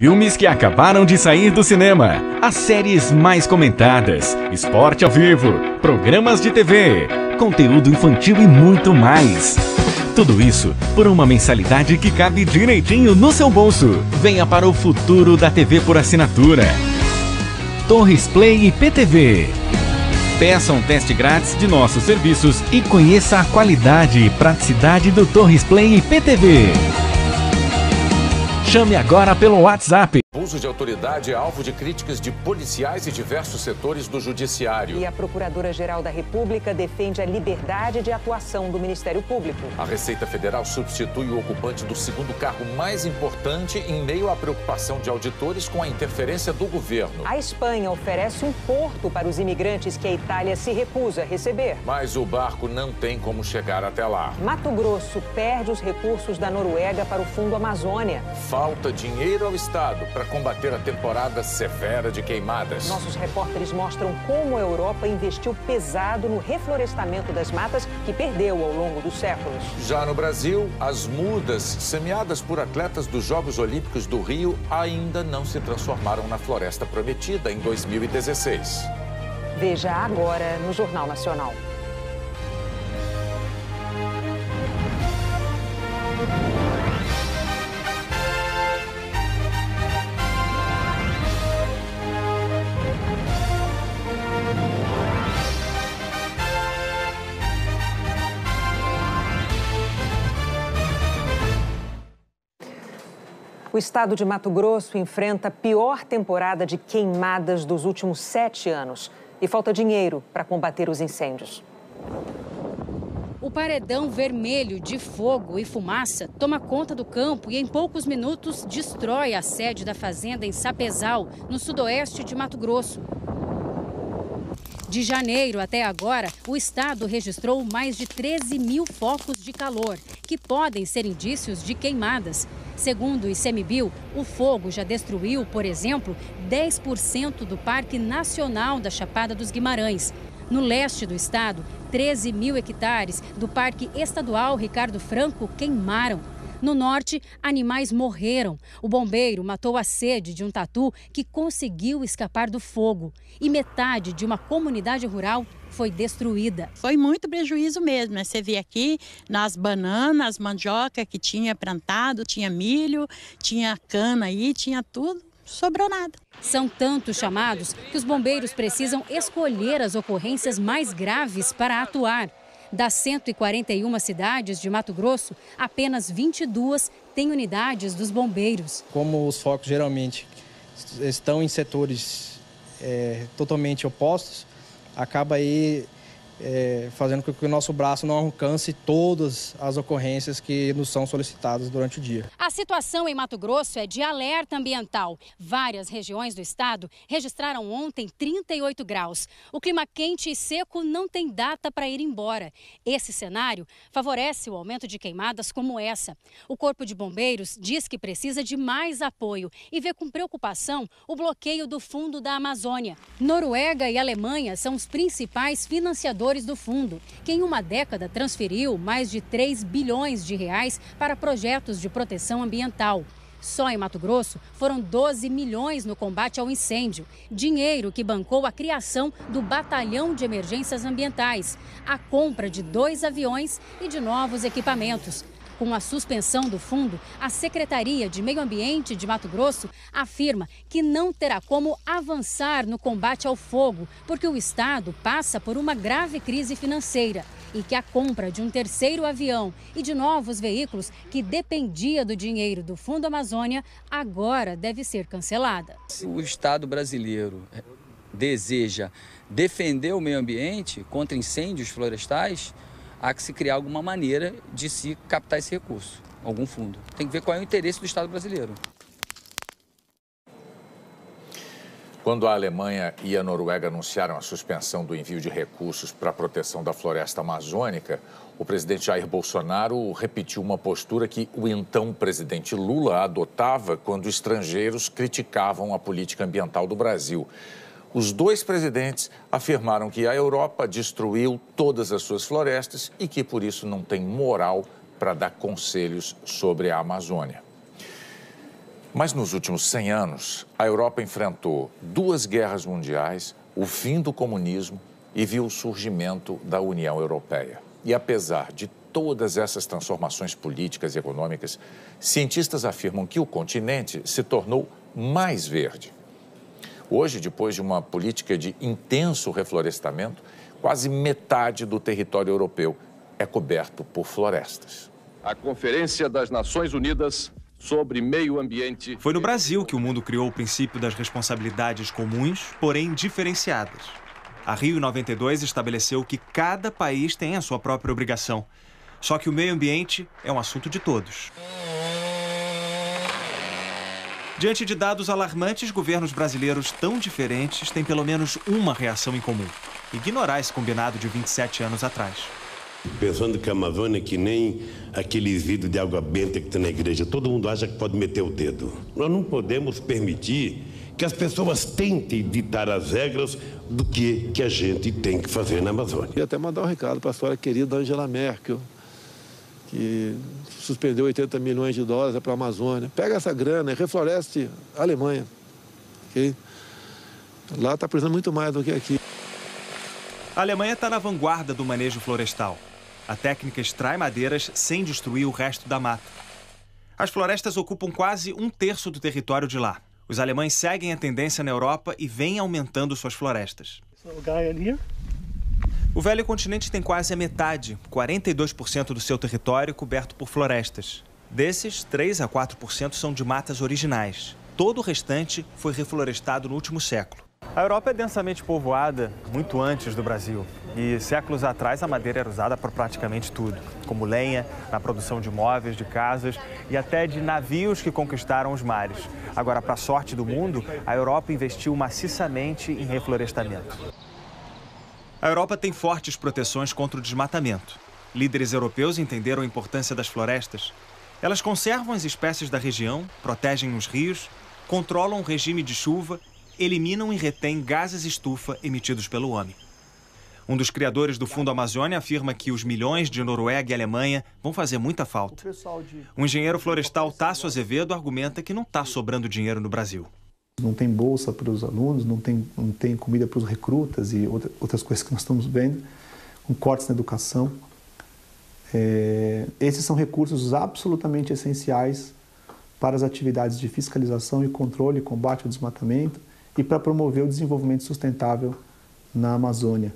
Filmes que acabaram de sair do cinema, as séries mais comentadas, esporte ao vivo, programas de TV, conteúdo infantil e muito mais. Tudo isso por uma mensalidade que cabe direitinho no seu bolso. Venha para o futuro da TV por assinatura. Torres Play e PTV. Peça um teste grátis de nossos serviços e conheça a qualidade e praticidade do Torres Play e PTV. Chame agora pelo WhatsApp. Abuso de autoridade é alvo de críticas de policiais e diversos setores do judiciário. E a Procuradora-Geral da República defende a liberdade de atuação do Ministério Público. A Receita Federal substitui o ocupante do segundo cargo mais importante em meio à preocupação de auditores com a interferência do governo. A Espanha oferece um porto para os imigrantes que a Itália se recusa a receber. Mas o barco não tem como chegar até lá. Mato Grosso perde os recursos da Noruega para o Fundo Amazônia. Falta dinheiro ao Estado para combater a temporada severa de queimadas. Nossos repórteres mostram como a Europa investiu pesado no reflorestamento das matas que perdeu ao longo dos séculos. Já no Brasil, as mudas semeadas por atletas dos Jogos Olímpicos do Rio ainda não se transformaram na floresta prometida em 2016. Veja agora no Jornal Nacional. O estado de Mato Grosso enfrenta a pior temporada de queimadas dos últimos 7 anos. E falta dinheiro para combater os incêndios. O paredão vermelho de fogo e fumaça toma conta do campo e em poucos minutos destrói a sede da fazenda em Sapezal, no sudoeste de Mato Grosso. De janeiro até agora, o estado registrou mais de 13 mil focos de calor, que podem ser indícios de queimadas. Segundo o ICMBio, o fogo já destruiu, por exemplo, 10% do Parque Nacional da Chapada dos Guimarães. No leste do estado, 13 mil hectares do Parque Estadual Ricardo Franco queimaram. No norte, animais morreram. O bombeiro matou a sede de um tatu que conseguiu escapar do fogo. E metade de uma comunidade rural foi destruída. Foi muito prejuízo mesmo, né? Você vê aqui nas bananas, mandioca que tinha plantado, tinha milho, tinha cana aí, tinha tudo, sobrou nada. São tantos chamados que os bombeiros precisam escolher as ocorrências mais graves para atuar. Das 141 cidades de Mato Grosso, apenas 22 têm unidades dos bombeiros. Como os focos geralmente estão em setores totalmente opostos, acaba aí fazendo com que o nosso braço não alcance todas as ocorrências que nos são solicitadas durante o dia. A situação em Mato Grosso é de alerta ambiental. Várias regiões do estado registraram ontem 38 graus. O clima quente e seco não tem data para ir embora. Esse cenário favorece o aumento de queimadas como essa. O Corpo de Bombeiros diz que precisa de mais apoio e vê com preocupação o bloqueio do Fundo da Amazônia. Noruega e Alemanha são os principais financiadores do fundo, que em uma década transferiu mais de 3 bilhões de reais para projetos de proteção ambiental. Só em Mato Grosso foram 12 milhões no combate ao incêndio, dinheiro que bancou a criação do Batalhão de Emergências Ambientais, a compra de 2 aviões e de novos equipamentos. Com a suspensão do fundo, a Secretaria de Meio Ambiente de Mato Grosso afirma que não terá como avançar no combate ao fogo, porque o estado passa por uma grave crise financeira e que a compra de um 3º avião e de novos veículos que dependia do dinheiro do Fundo Amazônia agora deve ser cancelada. Se o Estado brasileiro deseja defender o meio ambiente contra incêndios florestais, há que se criar alguma maneira de se captar esse recurso, algum fundo. Tem que ver qual é o interesse do Estado brasileiro. Quando a Alemanha e a Noruega anunciaram a suspensão do envio de recursos para a proteção da floresta amazônica, o presidente Jair Bolsonaro repetiu uma postura que o então presidente Lula adotava quando estrangeiros criticavam a política ambiental do Brasil. Os dois presidentes afirmaram que a Europa destruiu todas as suas florestas e que, por isso, não tem moral para dar conselhos sobre a Amazônia. Mas nos últimos 100 anos, a Europa enfrentou 2 guerras mundiais, o fim do comunismo e viu o surgimento da União Europeia. E apesar de todas essas transformações políticas e econômicas, cientistas afirmam que o continente se tornou mais verde. Hoje, depois de uma política de intenso reflorestamento, quase metade do território europeu é coberto por florestas. A Conferência das Nações Unidas sobre Meio Ambiente... Foi no Brasil que o mundo criou o princípio das responsabilidades comuns, porém diferenciadas. A Rio 92 estabeleceu que cada país tem a sua própria obrigação. Só que o meio ambiente é um assunto de todos. Diante de dados alarmantes, governos brasileiros tão diferentes têm pelo menos uma reação em comum: ignorar esse combinado de 27 anos atrás. Pensando que a Amazônia é que nem aqueles vidros de água benta que tem na igreja. Todo mundo acha que pode meter o dedo. Nós não podemos permitir que as pessoas tentem ditar as regras do que a gente tem que fazer na Amazônia. E até mandar um recado para a senhora querida Angela Merkel, que suspendeu 80 milhões de dólares para a Amazônia. Pega essa grana e refloreste a Alemanha. Okay? Lá está precisando muito mais do que aqui. A Alemanha está na vanguarda do manejo florestal. A técnica extrai madeiras sem destruir o resto da mata. As florestas ocupam quase 1/3 do território de lá. Os alemães seguem a tendência na Europa e vêm aumentando suas florestas. O velho continente tem quase a metade, 42% do seu território coberto por florestas. Desses, 3 a 4% são de matas originais. Todo o restante foi reflorestado no último século. A Europa é densamente povoada muito antes do Brasil. E séculos atrás a madeira era usada para praticamente tudo, como lenha, na produção de móveis, de casas e até de navios que conquistaram os mares. Agora, para a sorte do mundo, a Europa investiu maciçamente em reflorestamento. A Europa tem fortes proteções contra o desmatamento. Líderes europeus entenderam a importância das florestas. Elas conservam as espécies da região, protegem os rios, controlam o regime de chuva, eliminam e retêm gases estufa emitidos pelo homem. Um dos criadores do Fundo Amazônia afirma que os milhões de Noruega e Alemanha vão fazer muita falta. O engenheiro florestal Tasso Azevedo argumenta que não está sobrando dinheiro no Brasil. Não tem bolsa para os alunos, não tem comida para os recrutas e outras coisas que nós estamos vendo, com cortes na educação. Esses são recursos absolutamente essenciais para as atividades de fiscalização e controle, combate ao desmatamento e para promover o desenvolvimento sustentável na Amazônia.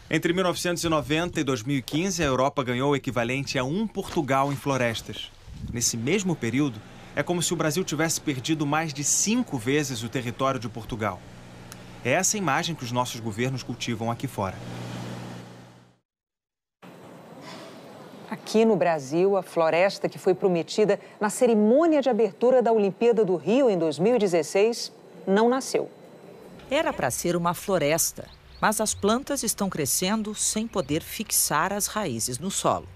Entre 1990 e 2015, a Europa ganhou o equivalente a um Portugal em florestas. Nesse mesmo período, é como se o Brasil tivesse perdido mais de 5 vezes o território de Portugal. É essa imagem que os nossos governos cultivam aqui fora. Aqui no Brasil, a floresta que foi prometida na cerimônia de abertura da Olimpíada do Rio em 2016 não nasceu. Era para ser uma floresta, mas as plantas estão crescendo sem poder fixar as raízes no solo.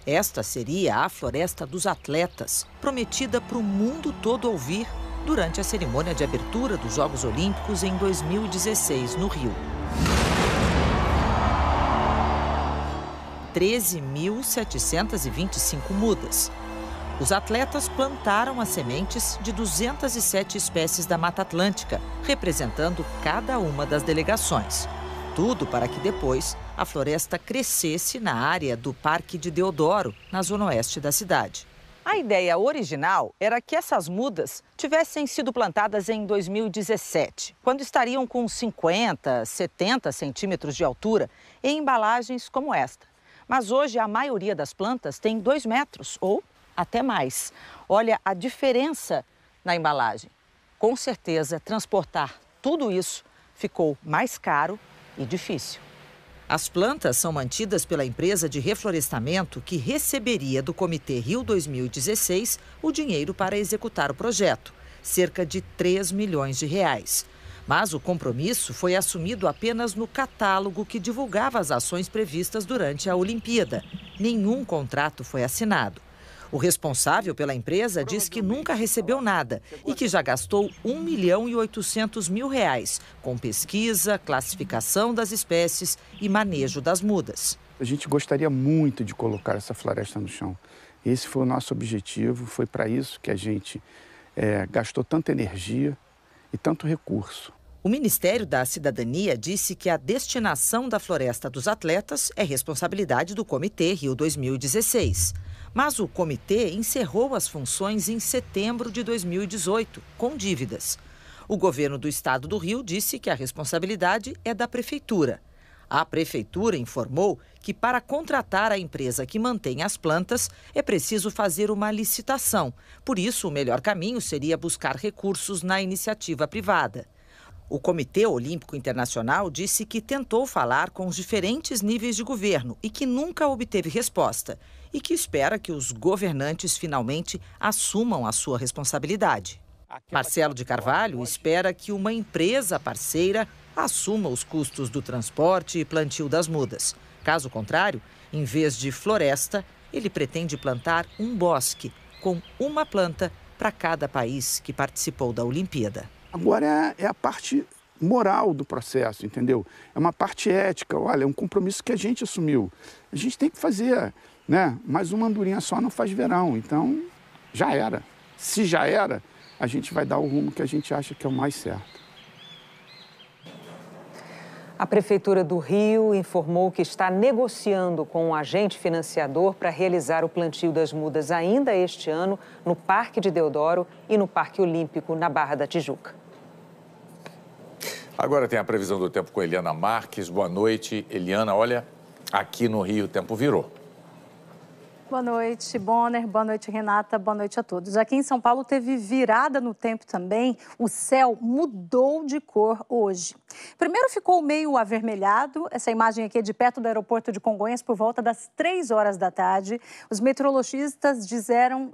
Esta seria a Floresta dos Atletas, prometida para o mundo todo ouvir durante a cerimônia de abertura dos Jogos Olímpicos em 2016, no Rio. 13.725 mudas. Os atletas plantaram as sementes de 207 espécies da Mata Atlântica, representando cada uma das delegações. Tudo para que depois a floresta crescesse na área do Parque de Deodoro, na zona oeste da cidade. A ideia original era que essas mudas tivessem sido plantadas em 2017, quando estariam com 50, 70 centímetros de altura em embalagens como esta. Mas hoje a maioria das plantas tem 2 metros ou até mais. Olha a diferença na embalagem. Com certeza, transportar tudo isso ficou mais caro e difícil. As plantas são mantidas pela empresa de reflorestamento que receberia do Comitê Rio 2016 o dinheiro para executar o projeto, cerca de 3 milhões de reais. Mas o compromisso foi assumido apenas no catálogo que divulgava as ações previstas durante a Olimpíada. Nenhum contrato foi assinado. O responsável pela empresa diz que nunca recebeu nada e que já gastou R$1.800.000 com pesquisa, classificação das espécies e manejo das mudas. A gente gostaria muito de colocar essa floresta no chão. Esse foi o nosso objetivo, foi para isso que a gente gastou tanta energia e tanto recurso. O Ministério da Cidadania disse que a destinação da Floresta dos Atletas é responsabilidade do Comitê Rio 2016. Mas o comitê encerrou as funções em setembro de 2018, com dívidas. O governo do estado do Rio disse que a responsabilidade é da prefeitura. A prefeitura informou que para contratar a empresa que mantém as plantas é preciso fazer uma licitação. Por isso, o melhor caminho seria buscar recursos na iniciativa privada. O Comitê Olímpico Internacional disse que tentou falar com os diferentes níveis de governo e que nunca obteve resposta e que espera que os governantes finalmente assumam a sua responsabilidade. Marcelo de Carvalho espera que uma empresa parceira assuma os custos do transporte e plantio das mudas. Caso contrário, em vez de floresta, ele pretende plantar um bosque com uma planta para cada país que participou da Olimpíada. Agora é a parte moral do processo, entendeu? É uma parte ética, olha, é um compromisso que a gente assumiu. A gente tem que fazer, né? Mas uma andorinha só não faz verão, então já era. Se já era, a gente vai dar o rumo que a gente acha que é o mais certo. A Prefeitura do Rio informou que está negociando com um agente financiador para realizar o plantio das mudas ainda este ano no Parque de Deodoro e no Parque Olímpico, na Barra da Tijuca. Agora tem a previsão do tempo com Eliana Marques. Boa noite, Eliana. Olha, aqui no Rio o tempo virou. Boa noite, Bonner. Boa noite, Renata. Boa noite a todos. Aqui em São Paulo teve virada no tempo também. O céu mudou de cor hoje. Primeiro ficou meio avermelhado. Essa imagem aqui é de perto do aeroporto de Congonhas por volta das 3 horas da tarde. Os meteorologistas disseram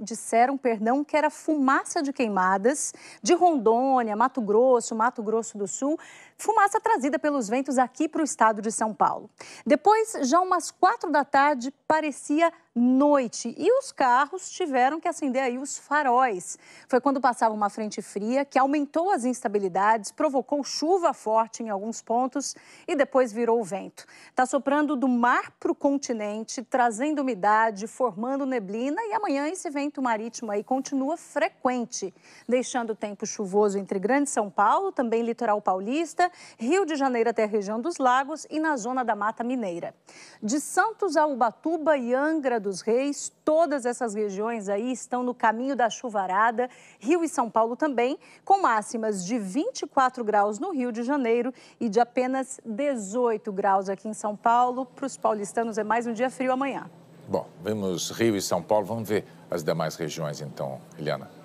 que era fumaça de queimadas de Rondônia, Mato Grosso do Sul. Fumaça trazida pelos ventos aqui para o estado de São Paulo. Depois, já umas 4 da tarde, parecia noite e os carros tiveram que acender aí os faróis. Foi quando passava uma frente fria que aumentou as instabilidades, provocou chuva forte em alguns pontos e depois virou o vento. Está soprando do mar para o continente, trazendo umidade, formando neblina e amanhã esse vento marítimo aí continua frequente, deixando o tempo chuvoso entre Grande São Paulo, também litoral paulista, Rio de Janeiro até a região dos Lagos e na zona da Mata Mineira. De Santos a Ubatuba e Angra dos Reis, todas essas regiões aí estão no caminho da chuvarada. Rio e São Paulo também, com máximas de 24 graus no Rio de Janeiro e de apenas 18 graus aqui em São Paulo. Para os paulistanos é mais um dia frio amanhã. Bom, vemos Rio e São Paulo. Vamos ver as demais regiões então, Eliana.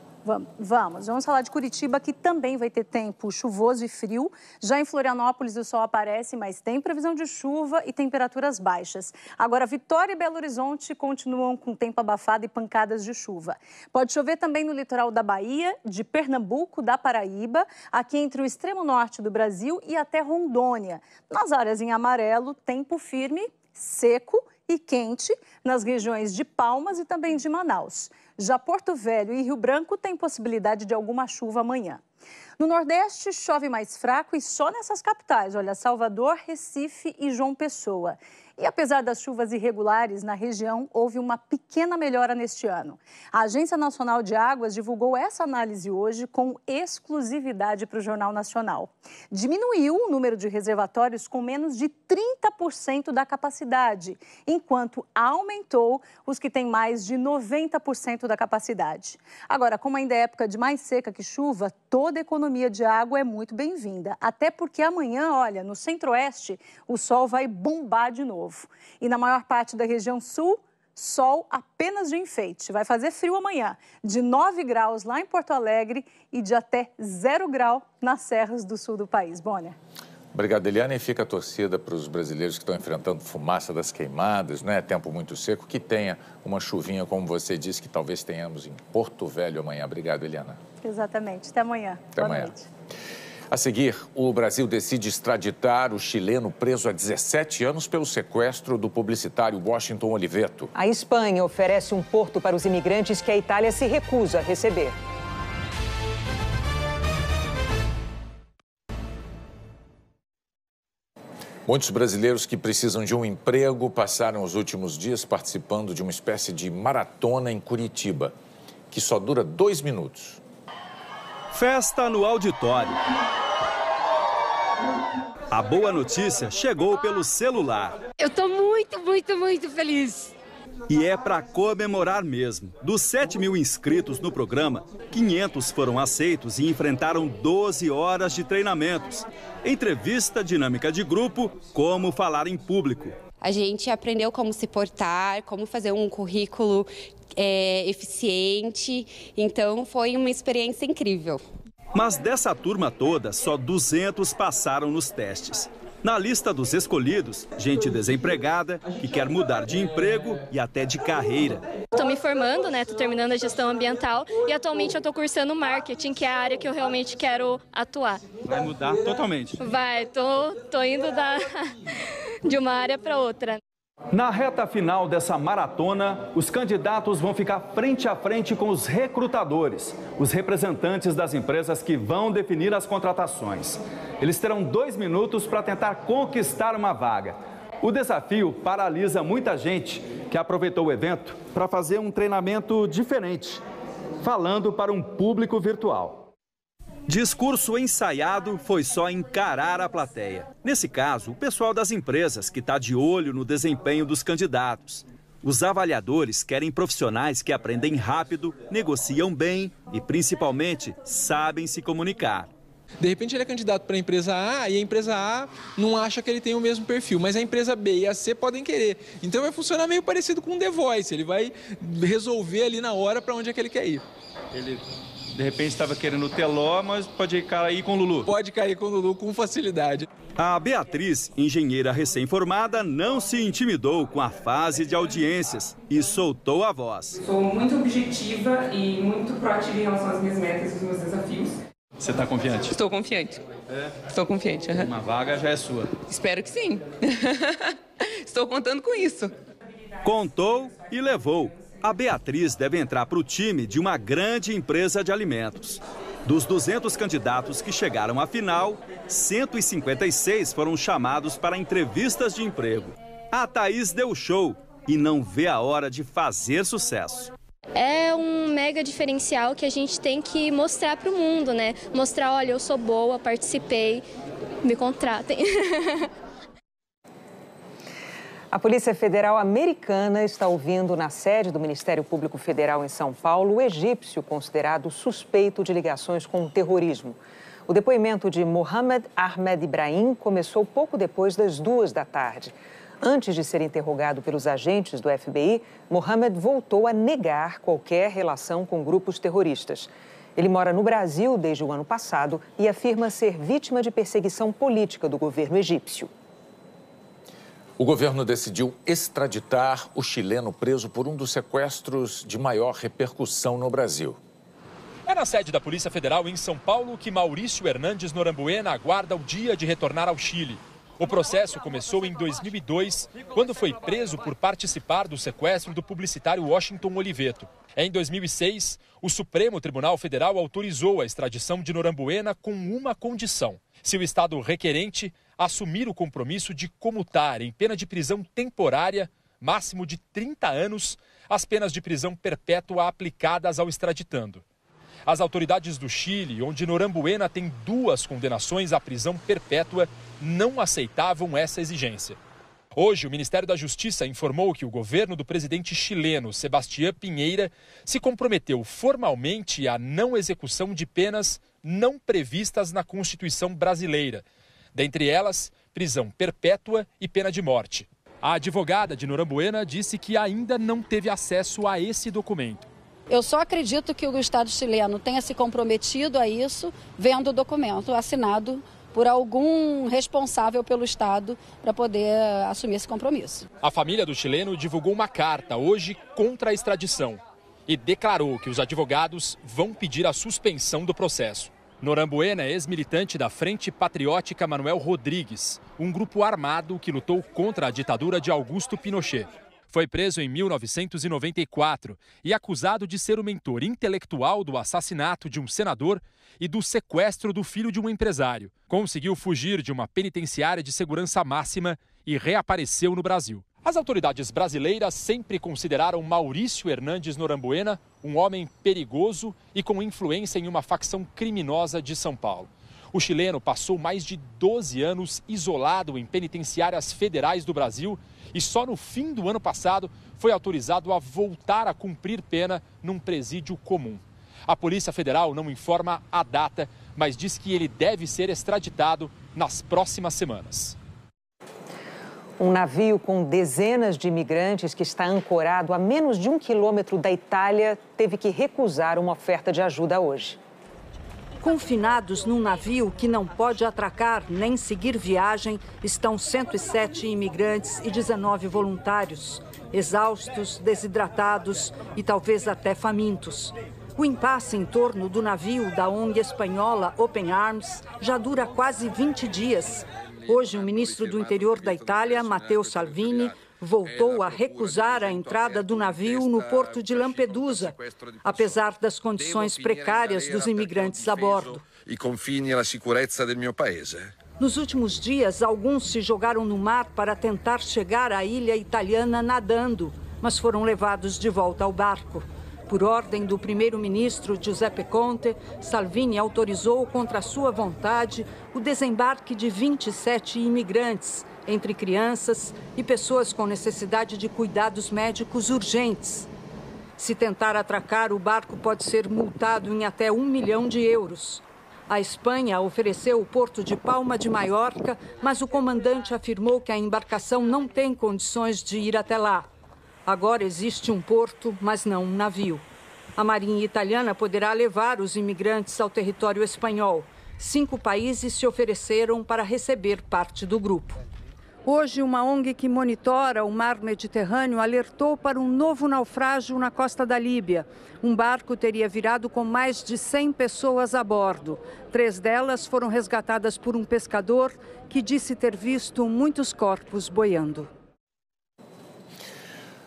Vamos falar de Curitiba, que também vai ter tempo chuvoso e frio. Já em Florianópolis o sol aparece, mas tem previsão de chuva e temperaturas baixas. Agora, Vitória e Belo Horizonte continuam com tempo abafado e pancadas de chuva. Pode chover também no litoral da Bahia, de Pernambuco, da Paraíba, aqui entre o extremo norte do Brasil e até Rondônia. Nas áreas em amarelo, tempo firme, seco e quente nas regiões de Palmas e também de Manaus. Já Porto Velho e Rio Branco têm possibilidade de alguma chuva amanhã. No Nordeste, chove mais fraco e só nessas capitais, olha, Salvador, Recife e João Pessoa. E apesar das chuvas irregulares na região, houve uma pequena melhora neste ano. A Agência Nacional de Águas divulgou essa análise hoje com exclusividade para o Jornal Nacional. Diminuiu o número de reservatórios com menos de 30% da capacidade, enquanto aumentou os que têm mais de 90% da capacidade. Agora, como ainda é época de mais seca que chuva, toda economia de água é muito bem-vinda. Até porque amanhã, olha, no Centro-Oeste, o sol vai bombar de novo. E na maior parte da região sul, sol apenas de enfeite. Vai fazer frio amanhã, de 9 graus lá em Porto Alegre e de até 0 grau nas serras do sul do país. Bonner. Obrigado, Eliana. E fica a torcida para os brasileiros que estão enfrentando fumaça das queimadas, né? Tempo muito seco, que tenha uma chuvinha, como você disse, que talvez tenhamos em Porto Velho amanhã. Obrigado, Eliana. Exatamente. Até amanhã. Até amanhã. Noite. A seguir, o Brasil decide extraditar o chileno preso há 17 anos pelo sequestro do publicitário Washington Oliveto. A Espanha oferece um porto para os imigrantes que a Itália se recusa a receber. Muitos brasileiros que precisam de um emprego passaram os últimos dias participando de uma espécie de maratona em Curitiba, que só dura 2 minutos. Festa no auditório. A boa notícia chegou pelo celular. Eu tô muito feliz. E é para comemorar mesmo. Dos 7.000 inscritos no programa, 500 foram aceitos e enfrentaram 12 horas de treinamentos. Entrevista, dinâmica de grupo, como falar em público. A gente aprendeu como se portar, como fazer um currículo eficiente. Então, foi uma experiência incrível. Mas dessa turma toda, só 200 passaram nos testes. Na lista dos escolhidos, gente desempregada, que quer mudar de emprego e até de carreira. Estou me formando, né? Estou terminando a gestão ambiental e atualmente eu estou cursando marketing, que é a área que eu realmente quero atuar. Vai mudar totalmente? Vai, tô indo de uma área para outra. Na reta final dessa maratona, os candidatos vão ficar frente a frente com os recrutadores, os representantes das empresas que vão definir as contratações. Eles terão 2 minutos para tentar conquistar uma vaga. O desafio paralisa muita gente que aproveitou o evento para fazer um treinamento diferente, falando para um público virtual. Discurso ensaiado foi só encarar a plateia. Nesse caso, o pessoal das empresas que está de olho no desempenho dos candidatos. Os avaliadores querem profissionais que aprendem rápido, negociam bem e, principalmente, sabem se comunicar. De repente ele é candidato para a empresa A e a empresa A não acha que ele tem o mesmo perfil, mas a empresa B e a C podem querer. Então vai funcionar meio parecido com um The Voice, ele vai resolver ali na hora para onde é que ele quer ir. Ele, de repente, estava querendo o Teló, mas pode cair com o Lulu. Pode cair com o Lulu com facilidade. A Beatriz, engenheira recém-formada, não se intimidou com a fase de audiências e soltou a voz. Sou muito objetiva e muito proativa em relação às minhas metas e os meus desafios. Você está confiante? Estou confiante. Estou confiante. Uhum. Uma vaga já é sua. Espero que sim. Estou contando com isso. Contou e levou. A Beatriz deve entrar para o time de uma grande empresa de alimentos. Dos 200 candidatos que chegaram à final, 156 foram chamados para entrevistas de emprego. A Thaís deu show e não vê a hora de fazer sucesso. É um mega diferencial que a gente tem que mostrar para o mundo, né? Mostrar, olha, eu sou boa, participei, me contratem. A Polícia Federal Americana está ouvindo na sede do Ministério Público Federal em São Paulo o egípcio considerado suspeito de ligações com o terrorismo. O depoimento de Mohamed Ahmed Ibrahim começou pouco depois das 14h. Antes de ser interrogado pelos agentes do FBI, Mohamed voltou a negar qualquer relação com grupos terroristas. Ele mora no Brasil desde o ano passado e afirma ser vítima de perseguição política do governo egípcio. O governo decidiu extraditar o chileno preso por um dos sequestros de maior repercussão no Brasil. É na sede da Polícia Federal em São Paulo que Maurício Hernandes Norambuena aguarda o dia de retornar ao Chile. O processo começou em 2002, quando foi preso por participar do sequestro do publicitário Washington Oliveto. Em 2006, o Supremo Tribunal Federal autorizou a extradição de Norambuena com uma condição: se o Estado requerente assumir o compromisso de comutar em pena de prisão temporária, máximo de 30 anos, as penas de prisão perpétua aplicadas ao extraditando. As autoridades do Chile, onde Norambuena tem 2 condenações à prisão perpétua, não aceitavam essa exigência. Hoje, o Ministério da Justiça informou que o governo do presidente chileno, Sebastián Piñera, se comprometeu formalmente à não execução de penas não previstas na Constituição brasileira. Dentre elas, prisão perpétua e pena de morte. A advogada de Norambuena disse que ainda não teve acesso a esse documento. Eu só acredito que o Estado chileno tenha se comprometido a isso, vendo o documento assinado por algum responsável pelo Estado para poder assumir esse compromisso. A família do chileno divulgou uma carta hoje contra a extradição e declarou que os advogados vão pedir a suspensão do processo. Norambuena é ex-militante da Frente Patriótica Manuel Rodrigues, um grupo armado que lutou contra a ditadura de Augusto Pinochet. Foi preso em 1994 e acusado de ser o mentor intelectual do assassinato de um senador e do sequestro do filho de um empresário. Conseguiu fugir de uma penitenciária de segurança máxima e reapareceu no Brasil. As autoridades brasileiras sempre consideraram Maurício Hernandes Norambuena um homem perigoso e com influência em uma facção criminosa de São Paulo. O chileno passou mais de 12 anos isolado em penitenciárias federais do Brasil e só no fim do ano passado foi autorizado a voltar a cumprir pena num presídio comum. A Polícia Federal não informa a data, mas diz que ele deve ser extraditado nas próximas semanas. Um navio com dezenas de imigrantes que está ancorado a menos de 1 quilômetro da Itália teve que recusar uma oferta de ajuda hoje. Confinados num navio que não pode atracar nem seguir viagem, estão 107 imigrantes e 19 voluntários, exaustos, desidratados e talvez até famintos. O impasse em torno do navio da ONG espanhola Open Arms já dura quase 20 dias. Hoje, o ministro do Interior da Itália, Matteo Salvini, voltou a recusar a entrada do navio no porto de Lampedusa, apesar das condições precárias dos imigrantes a bordo. Nos últimos dias, alguns se jogaram no mar para tentar chegar à ilha italiana nadando, mas foram levados de volta ao barco. Por ordem do primeiro-ministro Giuseppe Conte, Salvini autorizou contra sua vontade o desembarque de 27 imigrantes, entre crianças e pessoas com necessidade de cuidados médicos urgentes. Se tentar atracar, o barco pode ser multado em até 1 milhão de euros. A Espanha ofereceu o porto de Palma de Maiorca, mas o comandante afirmou que a embarcação não tem condições de ir até lá. Agora existe um porto, mas não um navio. A Marinha Italiana poderá levar os imigrantes ao território espanhol. 5 países se ofereceram para receber parte do grupo. Hoje, uma ONG que monitora o mar Mediterrâneo alertou para um novo naufrágio na costa da Líbia. Um barco teria virado com mais de 100 pessoas a bordo. 3 delas foram resgatadas por um pescador que disse ter visto muitos corpos boiando.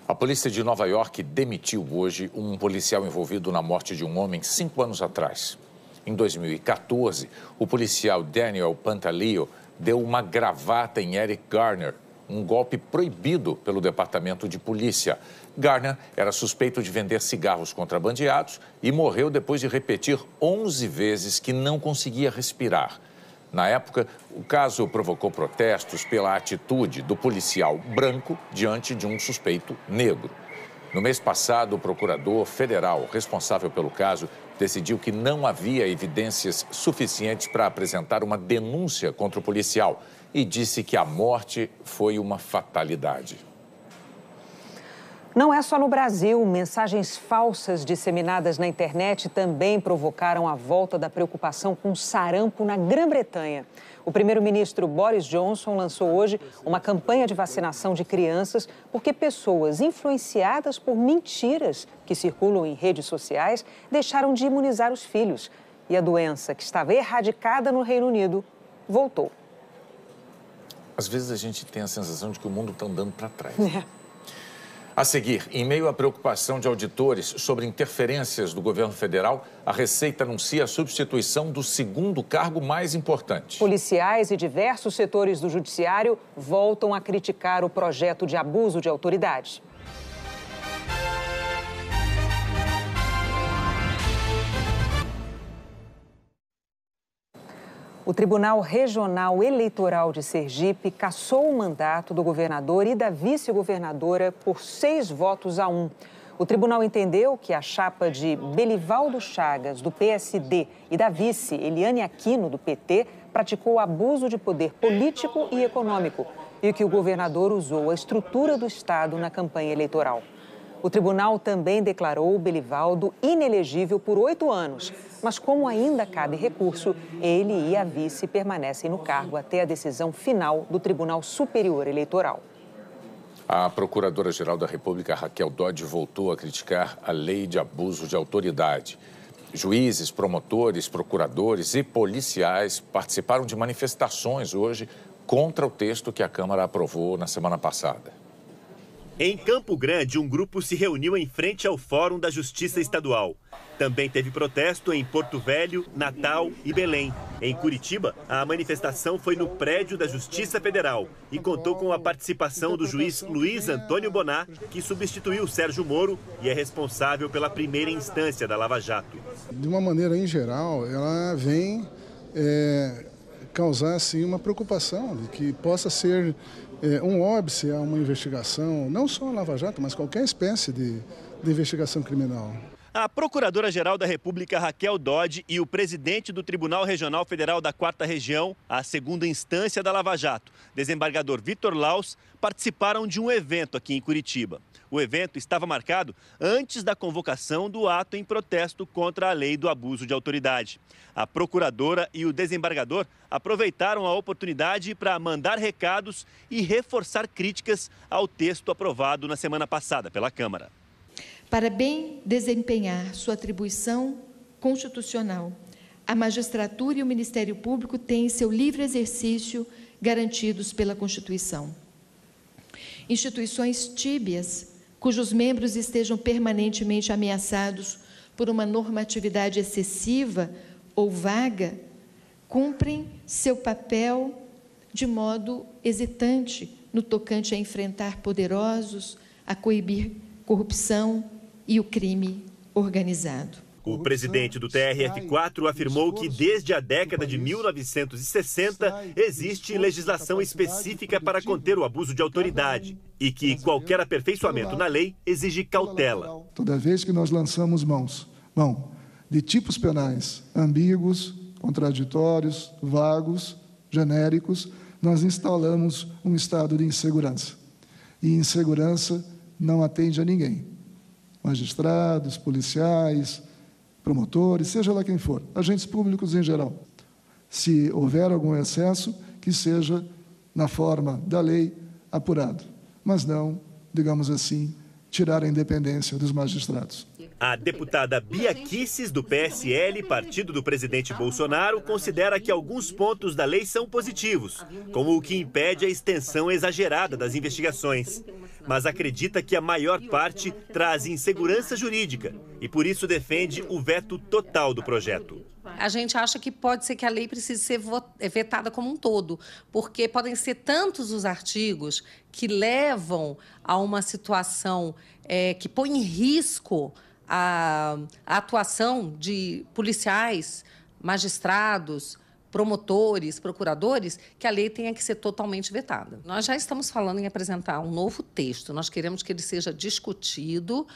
A polícia de Nova York demitiu hoje um policial envolvido na morte de um homem 5 anos atrás. Em 2014, o policial Daniel Pantaleo deu uma gravata em Eric Garner, um golpe proibido pelo Departamento de Polícia. Garner era suspeito de vender cigarros contrabandeados e morreu depois de repetir 11 vezes que não conseguia respirar. Na época, o caso provocou protestos pela atitude do policial branco diante de um suspeito negro. No mês passado, o procurador federal responsável pelo caso decidiu que não havia evidências suficientes para apresentar uma denúncia contra o policial e disse que a morte foi uma fatalidade. Não é só no Brasil. Mensagens falsas disseminadas na internet também provocaram a volta da preocupação com sarampo na Grã-Bretanha. O primeiro-ministro Boris Johnson lançou hoje uma campanha de vacinação de crianças porque pessoas influenciadas por mentiras que circulam em redes sociais deixaram de imunizar os filhos. E a doença, que estava erradicada no Reino Unido, voltou. Às vezes a gente tem a sensação de que o mundo está andando para trás. A seguir, em meio à preocupação de auditores sobre interferências do governo federal, a Receita anuncia a substituição do segundo cargo mais importante. Policiais e diversos setores do judiciário voltam a criticar o projeto de abuso de autoridade. O Tribunal Regional Eleitoral de Sergipe cassou o mandato do governador e da vice-governadora por 6 votos a 1. O tribunal entendeu que a chapa de Belivaldo Chagas, do PSD, e da vice Eliane Aquino, do PT, praticou abuso de poder político e econômico e que o governador usou a estrutura do Estado na campanha eleitoral. O tribunal também declarou o Belivaldo inelegível por 8 anos, mas como ainda cabe recurso, ele e a vice permanecem no cargo até a decisão final do Tribunal Superior Eleitoral. A Procuradora-Geral da República, Raquel Dodge, voltou a criticar a lei de abuso de autoridade. Juízes, promotores, procuradores e policiais participaram de manifestações hoje contra o texto que a Câmara aprovou na semana passada. Em Campo Grande, um grupo se reuniu em frente ao Fórum da Justiça Estadual. Também teve protesto em Porto Velho, Natal e Belém. Em Curitiba, a manifestação foi no prédio da Justiça Federal e contou com a participação do juiz Luiz Antônio Bonar, que substituiu Sérgio Moro e é responsável pela primeira instância da Lava Jato. De uma maneira em geral, ela vem causar assim, uma preocupação de que possa ser um óbice a uma investigação, não só a Lava Jato, mas qualquer espécie de investigação criminal. A Procuradora-Geral da República, Raquel Dodge, e o presidente do Tribunal Regional Federal da 4ª Região, a segunda instância da Lava Jato, desembargador Vitor Laus, participaram de um evento aqui em Curitiba. O evento estava marcado antes da convocação do ato em protesto contra a lei do abuso de autoridade. A procuradora e o desembargador aproveitaram a oportunidade para mandar recados e reforçar críticas ao texto aprovado na semana passada pela Câmara. Para bem desempenhar sua atribuição constitucional, a magistratura e o Ministério Público têm seu livre exercício garantidos pela Constituição. Instituições tíbias, cujos membros estejam permanentemente ameaçados por uma normatividade excessiva ou vaga, cumprem seu papel de modo hesitante no tocante a enfrentar poderosos, a coibir corrupção e o crime organizado. O presidente do TRF4 afirmou que desde a década de 1960 existe legislação específica para conter o abuso de autoridade e que qualquer aperfeiçoamento na lei exige cautela. Toda vez que nós lançamos mão de tipos penais ambíguos, contraditórios, vagos, genéricos, nós instalamos um estado de insegurança. E insegurança não atende a ninguém. Magistrados, policiais, promotores, seja lá quem for, agentes públicos em geral. Se houver algum excesso, que seja, na forma da lei, apurado, mas não, digamos assim, tirar a independência dos magistrados. A deputada Bia Kicis, do PSL, partido do presidente Bolsonaro, considera que alguns pontos da lei são positivos, como o que impede a extensão exagerada das investigações. Mas acredita que a maior parte traz insegurança jurídica e, por isso, defende o veto total do projeto. A gente acha que pode ser que a lei precise ser vetada como um todo, porque podem ser tantos os artigos que levam a uma situação que põe em risco a atuação de policiais, magistrados, promotores, procuradores, que a lei tenha que ser totalmente vetada. Nós já estamos falando em apresentar um novo texto. Nós queremos que ele seja discutido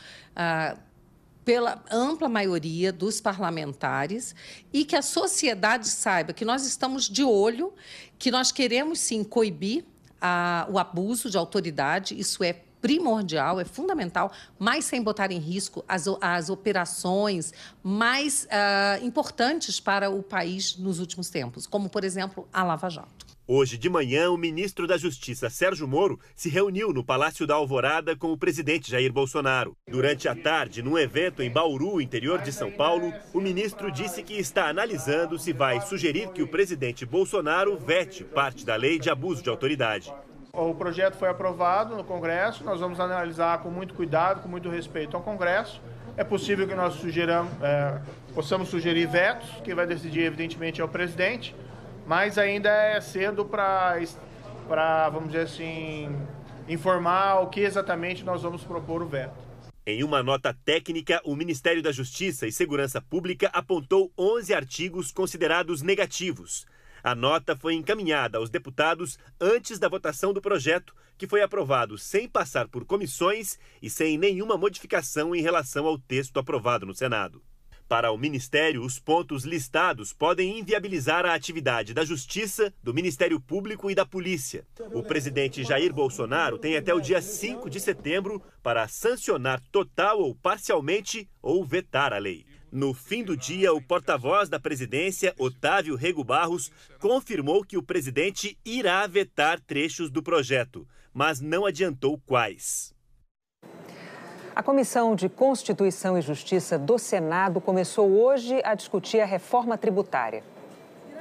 pela ampla maioria dos parlamentares e que a sociedade saiba que nós estamos de olho, que nós queremos, sim, coibir o abuso de autoridade. Isso é primordial, é fundamental, mas sem botar em risco as operações mais importantes para o país nos últimos tempos, como, por exemplo, a Lava Jato. Hoje de manhã, o ministro da Justiça, Sérgio Moro, se reuniu no Palácio da Alvorada com o presidente Jair Bolsonaro. Durante a tarde, num evento em Bauru, interior de São Paulo, o ministro disse que está analisando se vai sugerir que o presidente Bolsonaro vete parte da lei de abuso de autoridade. O projeto foi aprovado no Congresso, nós vamos analisar com muito cuidado, com muito respeito ao Congresso. É possível que nós possamos sugerir vetos, que vai decidir, evidentemente, é o presidente, mas ainda é cedo para, vamos dizer assim, informar o que exatamente nós vamos propor o veto. Em uma nota técnica, o Ministério da Justiça e Segurança Pública apontou 11 artigos considerados negativos. A nota foi encaminhada aos deputados antes da votação do projeto, que foi aprovado sem passar por comissões e sem nenhuma modificação em relação ao texto aprovado no Senado. Para o Ministério, os pontos listados podem inviabilizar a atividade da Justiça, do Ministério Público e da Polícia. O presidente Jair Bolsonaro tem até o dia 5 de setembro para sancionar total ou parcialmente ou vetar a lei. No fim do dia, o porta-voz da presidência, Otávio Rego Barros, confirmou que o presidente irá vetar trechos do projeto, mas não adiantou quais. A Comissão de Constituição e Justiça do Senado começou hoje a discutir a reforma tributária.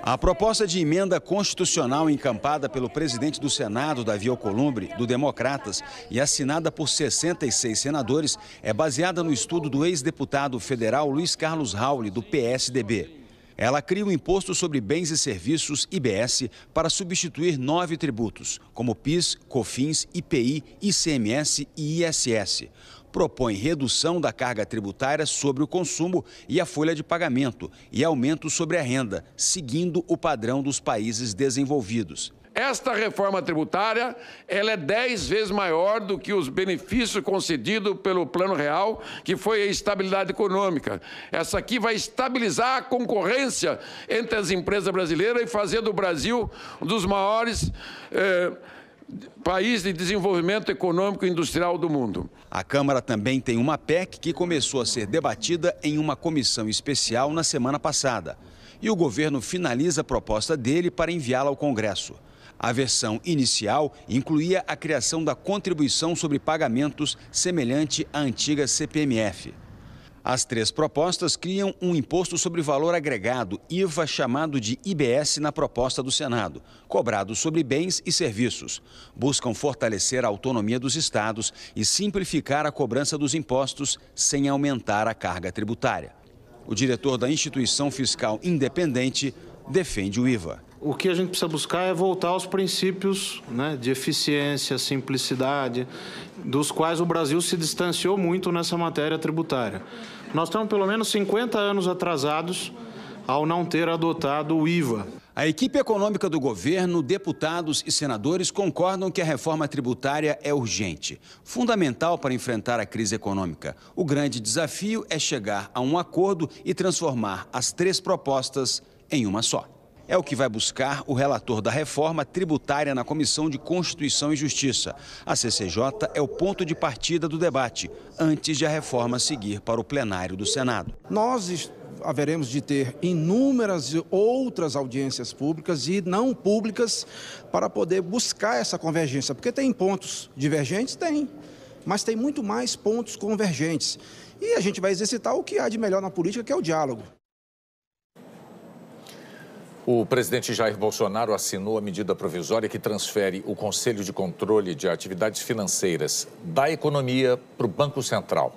A proposta de emenda constitucional encampada pelo presidente do Senado, Davi Alcolumbre, do Democratas, e assinada por 66 senadores, é baseada no estudo do ex-deputado federal Luiz Carlos Rauli, do PSDB. Ela cria o Imposto sobre Bens e Serviços, IBS, para substituir 9 tributos, como PIS, COFINS, IPI, ICMS e ISS. Propõe redução da carga tributária sobre o consumo e a folha de pagamento e aumento sobre a renda, seguindo o padrão dos países desenvolvidos. Esta reforma tributária ela é 10 vezes maior do que os benefícios concedidos pelo Plano Real, que foi a estabilidade econômica. Essa aqui vai estabilizar a concorrência entre as empresas brasileiras e fazer do Brasil um dos maiores país de desenvolvimento econômico e industrial do mundo. A Câmara também tem uma PEC que começou a ser debatida em uma comissão especial na semana passada. E o governo finaliza a proposta dele para enviá-la ao Congresso. A versão inicial incluía a criação da contribuição sobre pagamentos semelhante à antiga CPMF. As 3 propostas criam um imposto sobre valor agregado, IVA, chamado de IBS na proposta do Senado, cobrado sobre bens e serviços. Buscam fortalecer a autonomia dos estados e simplificar a cobrança dos impostos sem aumentar a carga tributária. O diretor da instituição fiscal independente defende o IVA. O que a gente precisa buscar é voltar aos princípios, de eficiência, simplicidade, dos quais o Brasil se distanciou muito nessa matéria tributária. Nós estamos pelo menos 50 anos atrasados ao não ter adotado o IVA. A equipe econômica do governo, deputados e senadores concordam que a reforma tributária é urgente, fundamental para enfrentar a crise econômica. O grande desafio é chegar a um acordo e transformar as 3 propostas em uma só. É o que vai buscar o relator da reforma tributária na Comissão de Constituição e Justiça. A CCJ é o ponto de partida do debate, antes de a reforma seguir para o plenário do Senado. Nós haveremos de ter inúmeras outras audiências públicas e não públicas para poder buscar essa convergência. Porque tem pontos divergentes? Tem, mas tem muito mais pontos convergentes. E a gente vai exercitar o que há de melhor na política, que é o diálogo. O presidente Jair Bolsonaro assinou a medida provisória que transfere o Conselho de Controle de Atividades Financeiras da Economia para o Banco Central.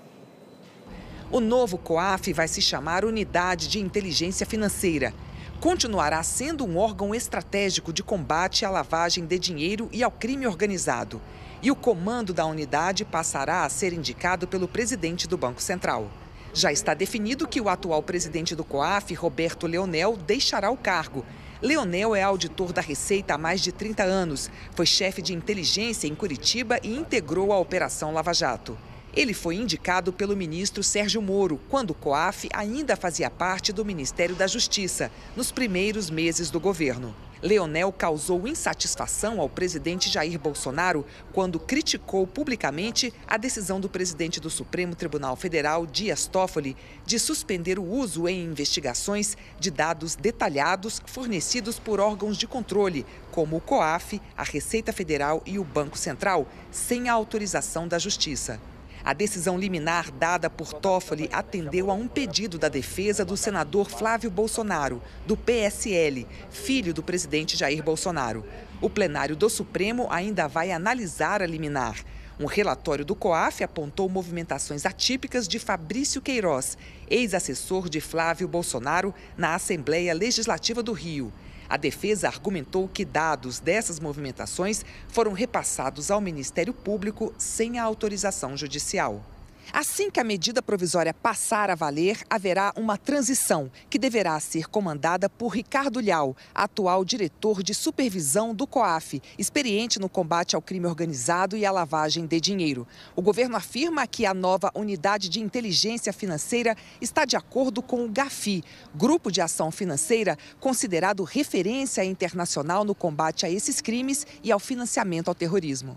O novo COAF vai se chamar Unidade de Inteligência Financeira. Continuará sendo um órgão estratégico de combate à lavagem de dinheiro e ao crime organizado. E o comando da unidade passará a ser indicado pelo presidente do Banco Central. Já está definido que o atual presidente do COAF, Roberto Leonel, deixará o cargo. Leonel é auditor da Receita há mais de 30 anos, foi chefe de inteligência em Curitiba e integrou a Operação Lava Jato. Ele foi indicado pelo ministro Sérgio Moro, quando o COAF ainda fazia parte do Ministério da Justiça, nos primeiros meses do governo. Leonel causou insatisfação ao presidente Jair Bolsonaro quando criticou publicamente a decisão do presidente do Supremo Tribunal Federal, Dias Toffoli, de suspender o uso em investigações de dados detalhados fornecidos por órgãos de controle, como o COAF, a Receita Federal e o Banco Central, sem a autorização da Justiça. A decisão liminar dada por Toffoli atendeu a um pedido da defesa do senador Flávio Bolsonaro, do PSL, filho do presidente Jair Bolsonaro. O plenário do Supremo ainda vai analisar a liminar. Um relatório do COAF apontou movimentações atípicas de Fabrício Queiroz, ex-assessor de Flávio Bolsonaro, na Assembleia Legislativa do Rio. A defesa argumentou que dados dessas movimentações foram repassados ao Ministério Público sem a autorização judicial. Assim que a medida provisória passar a valer, haverá uma transição que deverá ser comandada por Ricardo Liau, atual diretor de supervisão do COAF, experiente no combate ao crime organizado e à lavagem de dinheiro. O governo afirma que a nova unidade de inteligência financeira está de acordo com o GAFI, Grupo de Ação Financeira, considerado referência internacional no combate a esses crimes e ao financiamento ao terrorismo.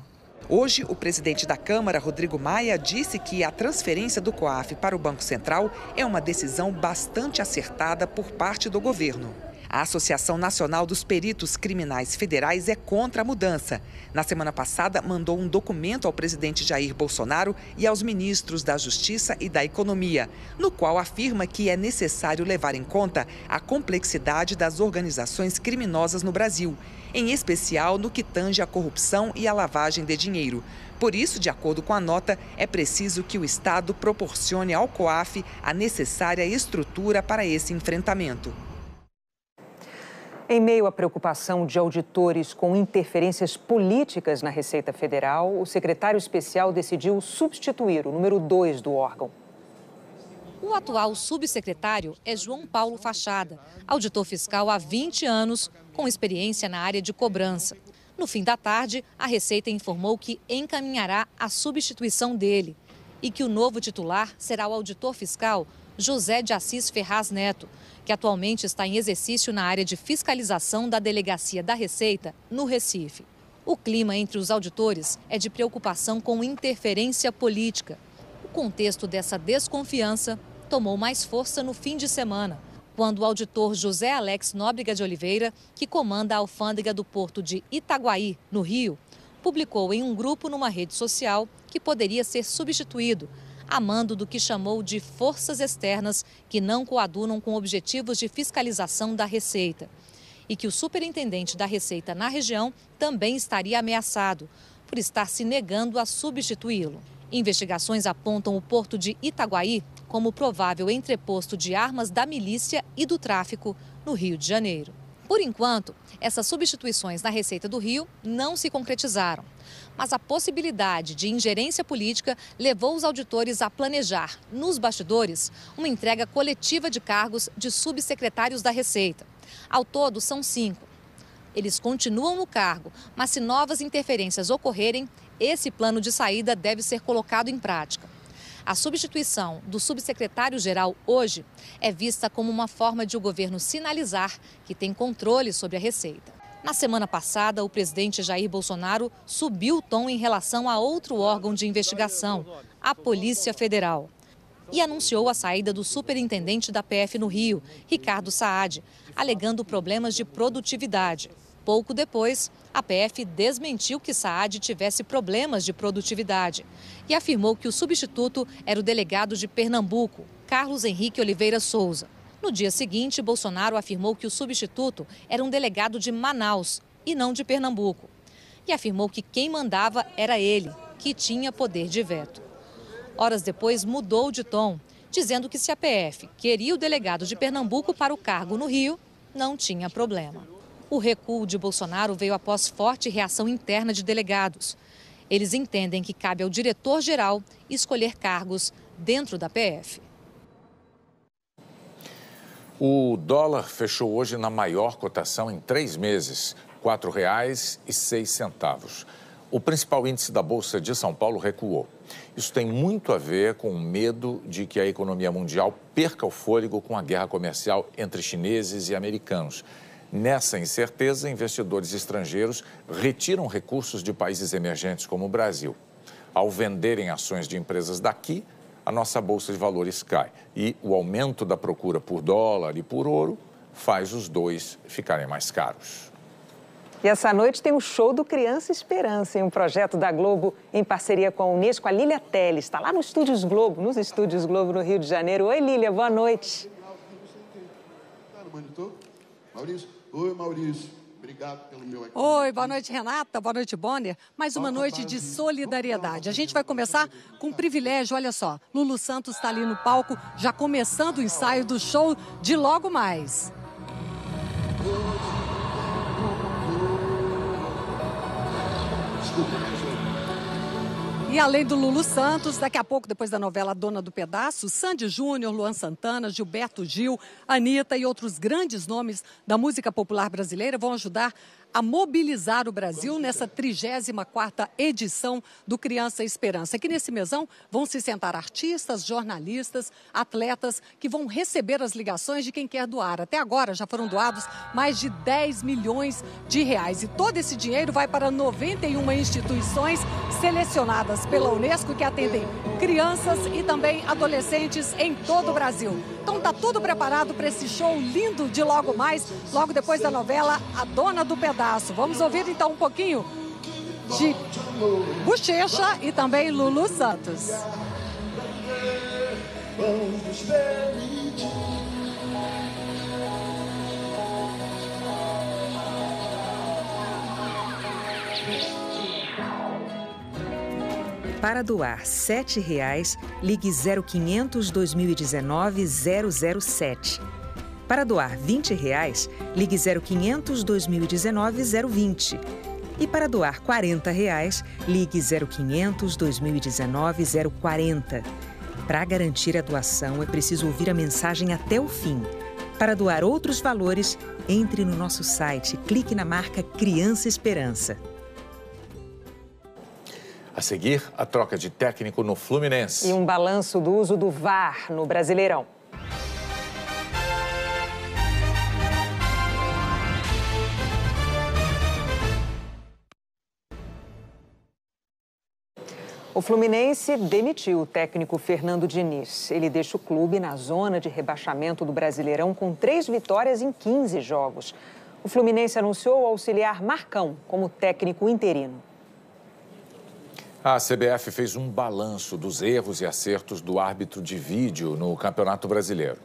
Hoje, o presidente da Câmara, Rodrigo Maia, disse que a transferência do COAF para o Banco Central é uma decisão bastante acertada por parte do governo. A Associação Nacional dos Peritos Criminais Federais é contra a mudança. Na semana passada, mandou um documento ao presidente Jair Bolsonaro e aos ministros da Justiça e da Economia, no qual afirma que é necessário levar em conta a complexidade das organizações criminosas no Brasil, em especial no que tange à corrupção e à lavagem de dinheiro. Por isso, de acordo com a nota, é preciso que o Estado proporcione ao COAF a necessária estrutura para esse enfrentamento. Em meio à preocupação de auditores com interferências políticas na Receita Federal, o secretário especial decidiu substituir o número 2 do órgão. O atual subsecretário é João Paulo Fachada, auditor fiscal há 20 anos, com experiência na área de cobrança. No fim da tarde, a Receita informou que encaminhará a substituição dele e que o novo titular será o auditor fiscal José de Assis Ferraz Neto, que atualmente está em exercício na área de fiscalização da Delegacia da Receita, no Recife. O clima entre os auditores é de preocupação com interferência política. O contexto dessa desconfiança tomou mais força no fim de semana, quando o auditor José Alex Nóbrega de Oliveira, que comanda a alfândega do porto de Itaguaí, no Rio, publicou em um grupo numa rede social que poderia ser substituído, a mando do que chamou de forças externas que não coadunam com objetivos de fiscalização da Receita. E que o superintendente da Receita na região também estaria ameaçado, por estar se negando a substituí-lo. Investigações apontam o porto de Itaguaí como provável entreposto de armas da milícia e do tráfico no Rio de Janeiro. Por enquanto, essas substituições na Receita do Rio não se concretizaram. Mas a possibilidade de ingerência política levou os auditores a planejar, nos bastidores, uma entrega coletiva de cargos de subsecretários da Receita. Ao todo, são 5. Eles continuam no cargo, mas se novas interferências ocorrerem, esse plano de saída deve ser colocado em prática. A substituição do subsecretário-geral hoje é vista como uma forma de o governo sinalizar que tem controle sobre a Receita. Na semana passada, o presidente Jair Bolsonaro subiu o tom em relação a outro órgão de investigação, a Polícia Federal. E anunciou a saída do superintendente da PF no Rio, Ricardo Saad, alegando problemas de produtividade. Pouco depois, a PF desmentiu que Saad tivesse problemas de produtividade e afirmou que o substituto era o delegado de Pernambuco, Carlos Henrique Oliveira Souza. No dia seguinte, Bolsonaro afirmou que o substituto era um delegado de Manaus e não de Pernambuco. E afirmou que quem mandava era ele, que tinha poder de veto. Horas depois, mudou de tom, dizendo que se a PF queria o delegado de Pernambuco para o cargo no Rio, não tinha problema. O recuo de Bolsonaro veio após forte reação interna de delegados. Eles entendem que cabe ao diretor-geral escolher cargos dentro da PF. O dólar fechou hoje na maior cotação em 3 meses, R$ 4,06. O principal índice da Bolsa de São Paulo recuou. Isso tem muito a ver com o medo de que a economia mundial perca o fôlego com a guerra comercial entre chineses e americanos. Nessa incerteza, investidores estrangeiros retiram recursos de países emergentes como o Brasil. Ao venderem ações de empresas daqui, a nossa bolsa de valores cai. E o aumento da procura por dólar e por ouro faz os dois ficarem mais caros. E essa noite tem o show do Criança Esperança, um projeto da Globo em parceria com a Unesco. A Lília Teles está lá nos Estúdios Globo, no Rio de Janeiro. Oi, Lília, boa noite. Maurício. Oi, Maurício. Obrigado pelo meu... Oi, boa noite, Renata. Boa noite, Bonner. Mais uma noite de solidariedade. A gente vai começar com um privilégio, olha só. Lulu Santos está ali no palco, já começando o ensaio do show de logo mais. E além do Lulu Santos, daqui a pouco, depois da novela Dona do Pedaço, Sandy Júnior, Luan Santana, Gilberto Gil, Anitta e outros grandes nomes da música popular brasileira vão ajudar a mobilizar o Brasil nessa 34ª edição do Criança Esperança. Aqui nesse mesão vão se sentar artistas, jornalistas, atletas que vão receber as ligações de quem quer doar. Até agora já foram doados mais de 10 milhões de reais. E todo esse dinheiro vai para 91 instituições selecionadas pela Unesco que atendem crianças e também adolescentes em todo o Brasil. Então tá tudo preparado para esse show lindo de logo mais, logo depois da novela A Dona do Pedaço. Vamos ouvir então um pouquinho de Bochecha e também Lulu Santos. Para doar R$ 7,00, ligue 0500 2019 007. Para doar R$ 20,00, ligue 0500 2019 020. E para doar R$ 40,00, ligue 0500 2019 040. Para garantir a doação, é preciso ouvir a mensagem até o fim. Para doar outros valores, entre no nosso site, clique na marca Criança Esperança. A seguir, a troca de técnico no Fluminense. E um balanço do uso do VAR no Brasileirão. O Fluminense demitiu o técnico Fernando Diniz. Ele deixa o clube na zona de rebaixamento do Brasileirão com 3 vitórias em 15 jogos. O Fluminense anunciou o auxiliar Marcão como técnico interino. A CBF fez um balanço dos erros e acertos do árbitro de vídeo no Campeonato Brasileiro.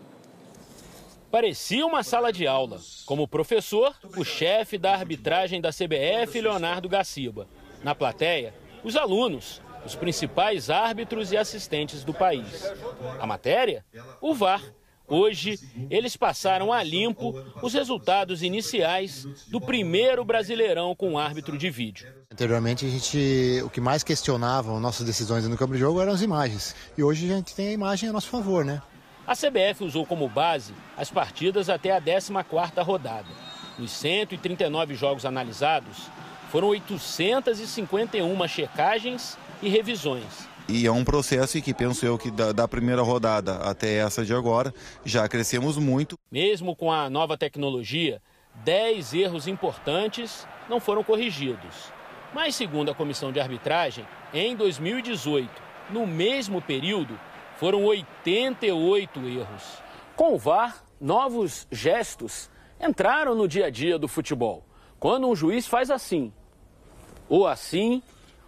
Parecia uma sala de aula. Como professor, o chefe da arbitragem da CBF, Leonardo Gaciba. Na plateia, os alunos, os principais árbitros e assistentes do país. A matéria? O VAR. Hoje, eles passaram a limpo os resultados iniciais do primeiro Brasileirão com árbitro de vídeo. Anteriormente, o que mais questionava as nossas decisões no campo de jogo eram as imagens. E hoje a gente tem a imagem a nosso favor, né? A CBF usou como base as partidas até a 14ª rodada. Nos 139 jogos analisados, foram 851 checagens e revisões. E é um processo que penso eu que da primeira rodada até essa de agora já crescemos muito. Mesmo com a nova tecnologia, 10 erros importantes não foram corrigidos. Mas, segundo a comissão de arbitragem, em 2018, no mesmo período, foram 88 erros. Com o VAR, novos gestos entraram no dia a dia do futebol. Quando um juiz faz assim, ou assim,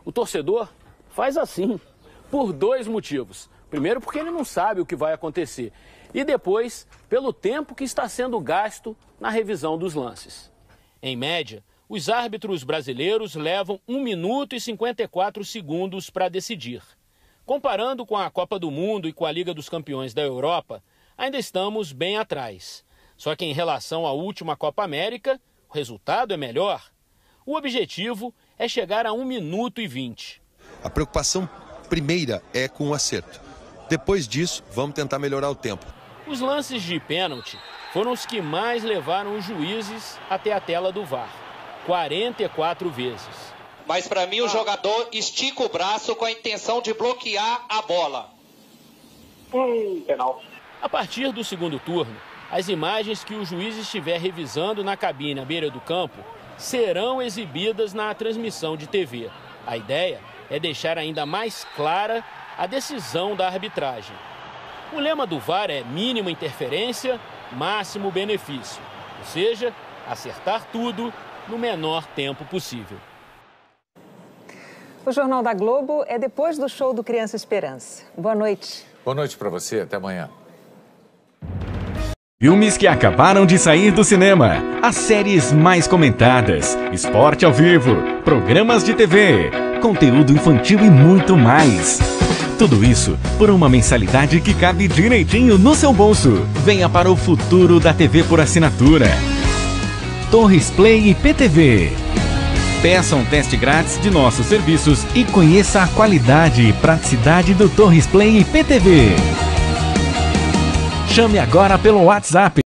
o torcedor faz assim, por 2 motivos. Primeiro, porque ele não sabe o que vai acontecer. E depois, pelo tempo que está sendo gasto na revisão dos lances. Em média, os árbitros brasileiros levam 1 minuto e 54 segundos para decidir. Comparando com a Copa do Mundo e com a Liga dos Campeões da Europa, ainda estamos bem atrás. Só que em relação à última Copa América, o resultado é melhor. O objetivo é chegar a 1 minuto e 20. A preocupação primeira é com o acerto. Depois disso, vamos tentar melhorar o tempo. Os lances de pênalti foram os que mais levaram os juízes até a tela do VAR. 44 vezes. Mas para mim o jogador estica o braço com a intenção de bloquear a bola. Penal. A partir do segundo turno, as imagens que o juiz estiver revisando na cabine à beira do campo serão exibidas na transmissão de TV. A ideia é deixar ainda mais clara a decisão da arbitragem. O lema do VAR é mínima interferência, máximo benefício. Ou seja, acertar tudo no menor tempo possível. O Jornal da Globo é depois do show do Criança Esperança. Boa noite. Boa noite para você, até amanhã. Filmes que acabaram de sair do cinema, as séries mais comentadas, esporte ao vivo, programas de TV, conteúdo infantil e muito mais. Tudo isso por uma mensalidade que cabe direitinho no seu bolso. Venha para o futuro da TV por assinatura. Torres Play e PTV. Peça um teste grátis de nossos serviços e conheça a qualidade e praticidade do Torres Play e PTV. Chame agora pelo WhatsApp